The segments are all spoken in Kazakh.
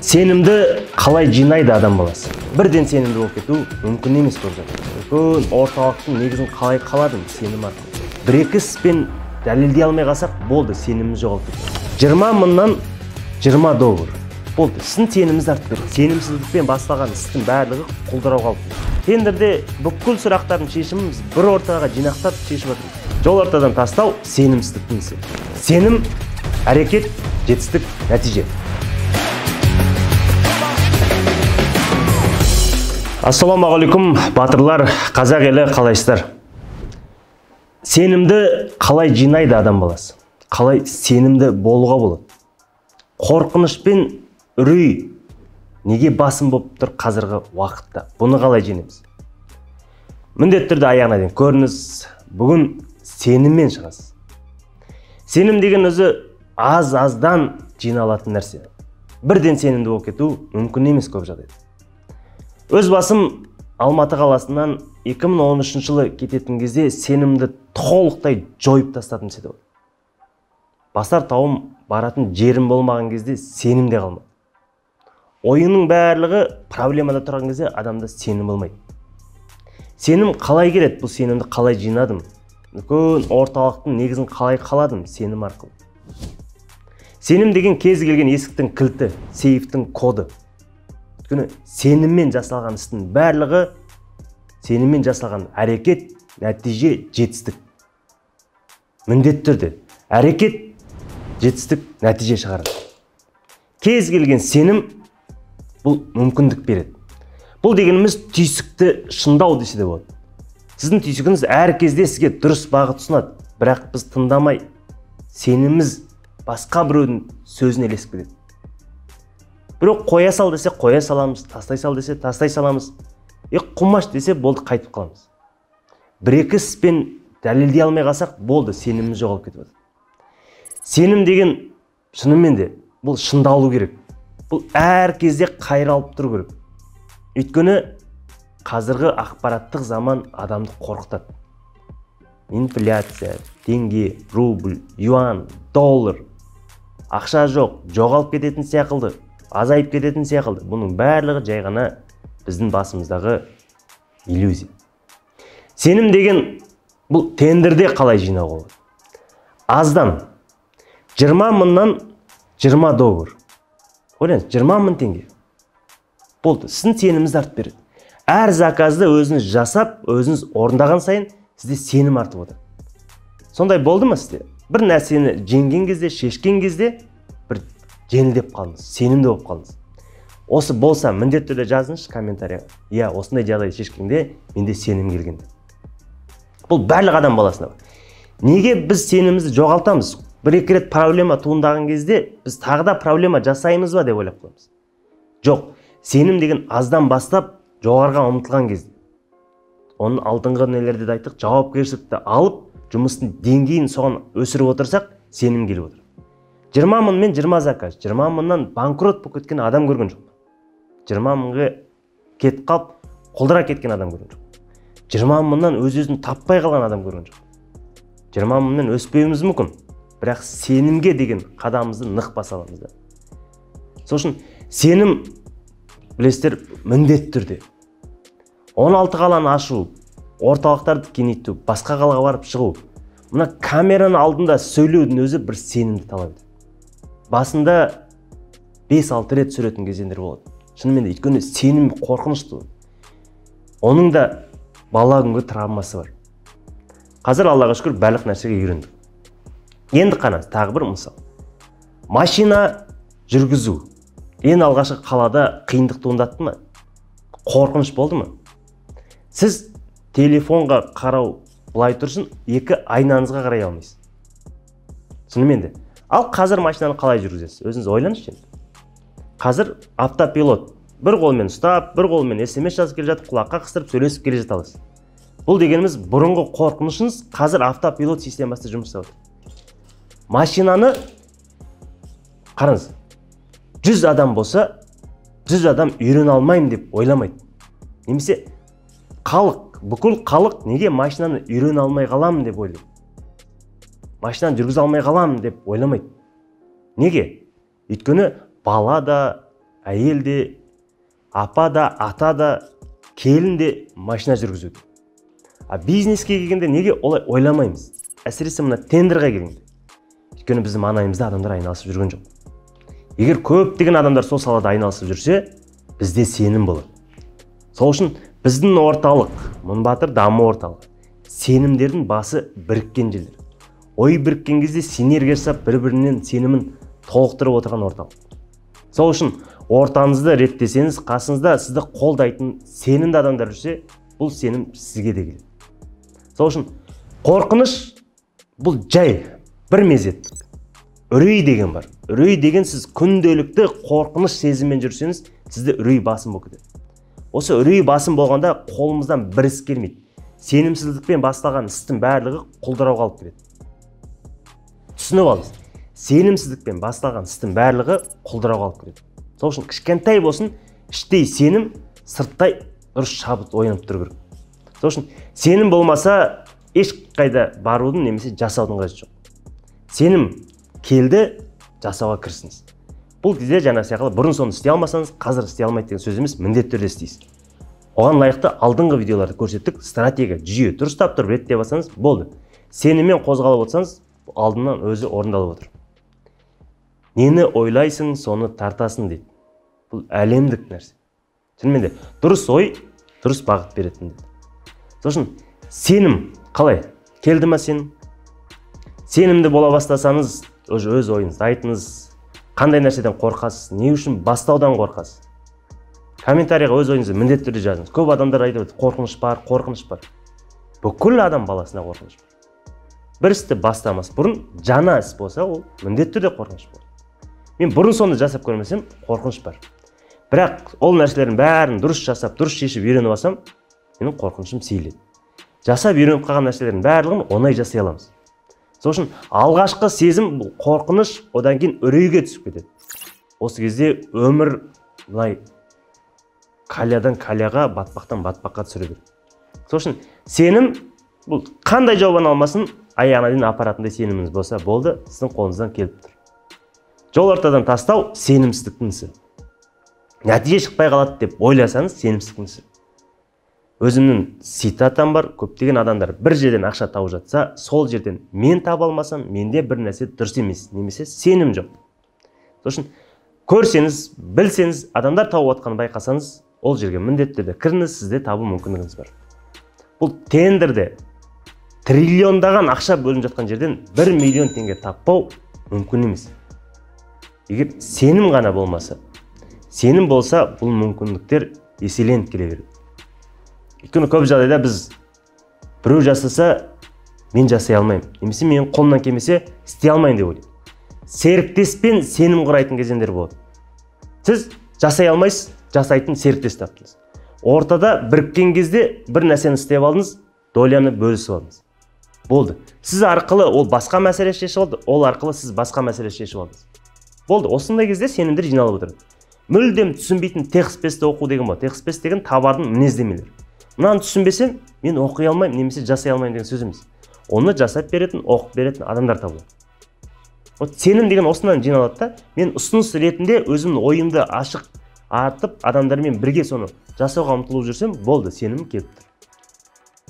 Сенімді қалай жинайды адам баласы? Бірден сенімді болып кету мүмкін емес болып жатыр. Үлкен орталықтың негізін қалай қаладым? Сенім арқылы. Бір-екі іспен дәлелдей алмай қалсақ, болды, сеніміміз жоғалып кетті. 20 мыңнан $20. Болды, сіздің сеніміңізді артып берді. Сенімсіздікпен басталған істің барлығы құлдырау қалды. Тендерде бүкіл сұрақтардың шешімін біз бір ортаға жинақтап шешіп отырмыз. Жол ортадан тастау сенімсіздіктің ісі. Сенім, әрекет, жетістік, нәтиже. Ассалаумағалейкум, батырлар, қазақ елі, қалайсыздар? Сенімді қалай жинайды адам баласы? Қалай сенімді болуға болады? Қорқыныш пен үрей неге басым болып тұр қазіргі уақытта? Бұны қалай жеңеміз? Міндетті түрде аяғына дейін көріңіз, бүгін сеніммен шығасыз. Сенім деген өзі аз-аздан жиналатын нәрсе. Бірден сенімді болып кету мүмкін емес көп жағдайда. Өз басым Алматы қаласынан 2013 жылы кететін кезде сенімді толықтай жойып тастадым десе де болады. Басар тауым баратын жерім болмаған кезде сенімде қалмады. Ойының барлығы проблемада тұрған кезде адамда сенім болмайды. Сенім қалай келеді? Бұл сенімді қалай жинадым? Үлкен орталықтың негізін қалай қаладым? Сенім арқылы. Сенім деген кез келген есіктің кілті, сейфтің коды. Өйткені сеніммен жасалған істің барлығы, сеніммен жасалған әрекет, нәтиже, жетістік. Міндетті түрде әрекет, жетістік, нәтиже шығарады. Кез келген сенім бұл мүмкіндік береді. Бұл дегеніміз түйсікті шыңдау десе де болады. Сіздің түйсігіңіз әр кезде сізге дұрыс бағыт ұсынады, бірақ біз тыңдамай, сеніміміз басқа біреудің сөзіне ілесіп кетеді. Біреу қоя сал десе қоя саламыз, тастай сал десе тастай саламыз. Құмаш десе болды, қайтып қаламыз. Бір-екі іспен дәлелдей алмай қалсақ, болды, сеніміміз жоғалып кетіп жатыр. Сенім деген шынымен де бұл шыңдалу керек. Бұл әр кезде қайралып тұру керек. Өйткені қазіргі ақпараттық заман адамды қорқытады. Инфляция, теңге, рубль, юан, доллар, ақша жоқ, жоғалып кететін сияқты, азайып кететін сияқты. Бұның барлығы жай ғана біздің басымыздағы иллюзия. Сенім деген бұл тендерде қалай жинауға болады? Аздан 20 мыңнан $20. Ойлаңыз, 20 мың теңге. Болды, сіздің сеніміңізді артып береді. Әр заказды өзіңіз жасап, өзіңіз орындаған сайын сізде сенім артып отыр. Сондай болды ма сізде? Бір нәрсені жеңген кезде, шешкен кезде бір жеңілдеп қалдыңыз, сенімді болып қалдыңыз. Осы болса, міндетті түрде жазыңызшы комментарияға. Иә, осындай жағдайды шешкенде менде сенім келгенде. Бұл барлық адам баласына бар. Неге біз сенімімізді жоғалтамыз? Бір-екі рет проблема туындаған кезде біз тағы да проблема жасаймыз ба деп ойлап қоямыз. Жоқ, сенім деген аздан бастап жоғарға ұмтылған кезде. Оның алдыңғы нелерде де айттық, жауапкершілікті алып, жұмыстың деңгейін соған өсіріп отырсақ, сенім келіп отыр. 20 мың мен 20 заказ, 20 мыңнан банкрот болып кеткен адам көрген жоқ. 20 мыңға кетіп қалып, қолдыра кеткен адам көрген жоқ. 20 мыңнан өз-өзін таппай қалған адам көрген жоқ. 20 мыңнан өспеуіміз мүмкін, бірақ сенімге деген қадамымызды нық баса аламыз. Сол үшін сенім, білесіздер, міндетті түрде 16 қаланы ашу, орталықтарды кеңейту, басқа қалаға барып шығу. Мына камераның алдында сөйлеудің өзі бір сенімді талап етеді. Басында 5-6 рет түсіретін кездер болады. Шынымен де, өйткені сенім қорқынышты. Оның да бала күнгі травмасы бар. Қазір Аллаға шүкір барлық нәрсеге үйрендік. Енді қараңыз, тағы бір мысал. Машина жүргізу. Ең алғашқы қалада қиындық туындатты ма? Қорқыныш болды ма? Сіз телефонға қарау былай тұрсын, екі айнаңызға қарай алмайсыз. Шынымен де. Ал қазір машинаны қалай жүргізесіз? Өзіңіз ойлаңызшы. Қазір автопилот. Бір қолмен ұстап, бір қолмен SMS жазып келе жатып, құлаққа қыстырып сөйлесіп келе жата аласыз. Бұл дегеніміз бұрынғы қорқынышыңыз қазір автопилот системасы жұмыс істеп отыр. Машинаны қараңыз. 100 адам болса, 100 адам үйрене алмаймын деп ойламайды. Немесе халық, бүкіл халық неге машинаны үйрене алмай қаламын деп ойлайды. Машинаны жүргізе алмай қаламын деп ойламайды. Неге? Өйткені бала да, әйел де, апа да, ата да, келін де машина жүргізеді. Бизнеске келгенде неге олай ойламаймыз? Әсіресе мына тендерға келгенде. Өйткені біздің маңайымызда адамдар айналысып жүрген жоқ. Егер көптеген адамдар сол салада айналысып жүрсе, бізде сенім болады. Сол үшін біздің орталық, Мыңбатыр даму орталығы, сенімдердің басы біріккен жерлер. Ой біріккен кезде синергия жасап, бір-бірінен сенімін толықтырып отырған орталық. Сол үшін ортаңызды реттесеңіз, қасыңызда сізді қолдайтын сенімді адамдар жүрсе, бұл сенім сізге де келеді. Сол үшін қорқыныш бұл жай, бір мезеттік. Үрей деген бар. Үрей деген сіз күнделікті қорқыныш сезіммен жүрсеңіз, сізде үрей басым болып кетеді. Осы үрей басым болғанда қолымыздан бір іс келмейді. Сенімсіздікпен басталған істің барлығы құлдырауға алып келеді. Түсініп алыңыз. Сенімсіздікпен басталған істің барлығы құлдырауға алып келеді. Сол үшін кішкентай болсын, іштей сенім, сырттай дұрыс шабыт ойнап тұру керек. Сол үшін сенім болмаса ешқайда барудың немесе жасаудың қажеті жоқ. Сенім келді, жасауға кірісіңіз. Бұл кезде жаңа сияқты бұрын соны істей алмасаңыз, қазір істей алмайды деген сөз емес, міндетті түрде істейсіз. Оған лайықты алдыңғы видеоларды көрсеттік, стратегия, жүйе дұрыстап тұрып реттеп алсаңыз болды. Сеніммен қозғалып отырсаңыз, алдынан өзі орындалып отыр. Нені ойлайсың, соны тартасың дейді. Бұл әлемдік нәрсе. Шынымен де дұрыс ой, дұрыс бағыт беретін дейді. Сосын сенім қалай? Келді ма сенім? Сенімді бола бастасаңыз, өз ойыңызды айтыңыз. Қандай нәрседен қорқасыз? Не үшін бастаудан қорқасыз? Комментарийға өз ойыңызды міндетті түрде жазыңыз. Көп адамдар айтады, қорқыныш бар, қорқыныш бар. Бүкіл адам баласына қорқыныш бар. Бір істі бастамас бұрын жаңа іс болса, ол міндетті түрде қорқыныш бар. Мен бұрын соны жасап көрмесем, қорқыныш бар. Бірақ ол нәрселердің бәрін дұрыс жасап, дұрыс шешіп үйреніп алсам, менің қорқынышым сейіледі. Жасап үйреніп қалған нәрселердің барлығын оңай жасай аламыз. Сол үшін алғашқы сезім бұл қорқыныш, одан кейін үрейге түсіп кетеді. Осы кезде өмір былай қалядан қаляға, батпақтан батпаққа түсіре береді. Сол үшін сенім бұл қандай жауабын алмасын, аяғына дейін апаратындай сеніміңіз болса болды, сіздің қолыңыздан келіп тұр. Жол ортадан тастау сенімсіздіктің ісі. Нәтиже шықпай қалады деп ойласаңыз, сенімсіздіктің ісі. Өзімнің цитатам бар, көптеген адамдар бір жерден ақша тауып жатса, сол жерден мен таба алмасам, менде бір нәрсе дұрыс емес, немесе сенім жоқ. Сол үшін көрсеңіз, білсеңіз, адамдар тауып жатқанын байқасаңыз, ол жерге міндетті түрде кіріңіз, сізде табу мүмкіндігіңіз бар. Бұл тендерде триллиондаған ақша бөлініп жатқан жерден 1 миллион теңге таппау мүмкін емес. Егер сенім ғана болмаса, сенім болса, бұл мүмкіндіктер еселеніп келе береді. Өйткені көп жағдайда біз біреу жасаса, мен жасай алмаймын, немесе менің қолымнан келмесе, істей алмайын деп ойлаймын. Серіктеспен сенім құрайтын кезеңдер болады. Сіз жасай алмайсыз, жасайтын серіктес таптыңыз. Ортада біріккен кезде бір нәрсені істеп алдыңыз, доляны бөлісіп алдыңыз. Болды. Сіз арқылы ол басқа мәселе шешіп алды, ол арқылы сіз басқа мәселе шешіп алдыңыз. Болды. Осындай кезде сенімдер жиналып отырады. Мүлдем түсінбейтін текст-спесті оқу деген бар. Текст-спес деген товардың мінездемелері. Мынаны түсінбесем, мен оқи алмаймын, немесе жасай алмаймын деген сөз емес. Оны жасап беретін, оқып беретін адамдар табылады. Вот сенім деген осынан жиналады да, мен ұсыныс ретінде өзімнің ойымды ашық артып, адамдармен бірге соны жасауға ұмтылып жүрсем, болды, сенім келіп тұр.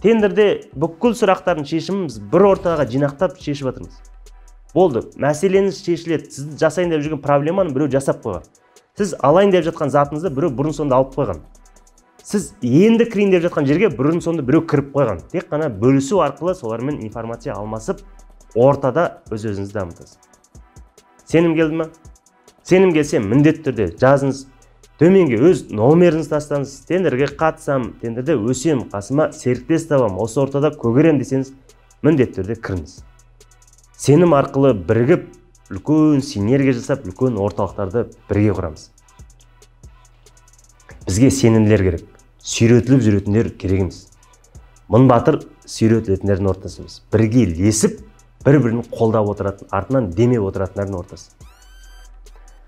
Тендерде бүкіл сұрақтардың шешімін біз бір ортаға жинақтап шешіп жатырмыз. Болды, мәселеңіз шешіледі. Сіз жасайын деп жүрген проблеманы біреу жасап қойған. Сіз алайын деп жатқан затыңызды біреу бұрын сонда алып қойған. Сіз енді кірейін деп жатқан жерге бұрын сонда біреу кіріп қойған. Тек қана бөлісу арқылы солармен информация алмасып, ортада өз-өзіңізді дамытасыз. Сенім келді ме? Сенім келсе міндетті түрде жазыңыз. Төменге өз номеріңізді тастаңыз. Тендерге қатысам, тендерде өсем, қасыма серіктес табам, осы ортада көгерем десеңіз, міндетті түрде кіріңіз. Сенім арқылы бірігіп, үлкен синергия жасап, үлкен орталықтарды бірге құрамыз. Бізге сенімдер керек. Сүйретіліп жүретіндер керек емес. Мыңбатыр сүйретілетіндердің ортасымыз. Бірге ілесіп, бір-бірін қолдап отыратын, артынан демеп отыратындардың ортасы.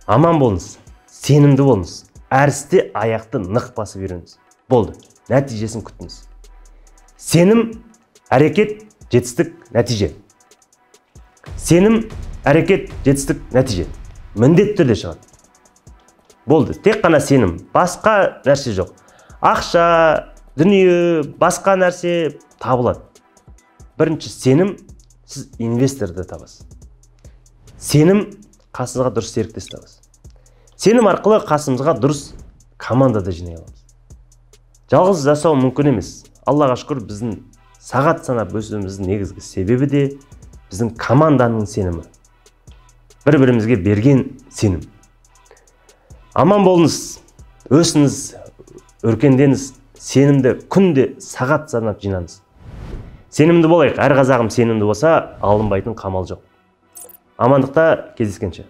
Аман болыңыз, сенімді болыңыз. Әр істе аяқты нық басып үйреніңіз. Болды, нәтижесін күтіңіз. Сенім, әрекет, жетістік, нәтиже. Сенім, әрекет, жетістік, нәтиже. Міндетті түрде шығады. Болды, тек қана сенім, басқа нәрсе жоқ. Ақша, дүние, басқа нәрсе табылады. Бірінші сенім, сіз инвесторды табасыз. Сенім, қасыңызға дұрыс серіктес табасыз. Сенім арқылы қасымызға дұрыс командада жинай аламыз. Жалғыз жасау мүмкін емес. Аллаға шүкір, біздің сағат санап өсуіміздің негізгі себебі де біздің команданың сенімі. Бір-бірімізге берген сенім. Аман болыңыз, өсіңіз, өркендеңіз, сенімді күнде сағат санап жинаңыз. Сенімді болайық, әр қазағым сенімді болса, алынбайтын қамал жоқ. Амандықта, кездескенше.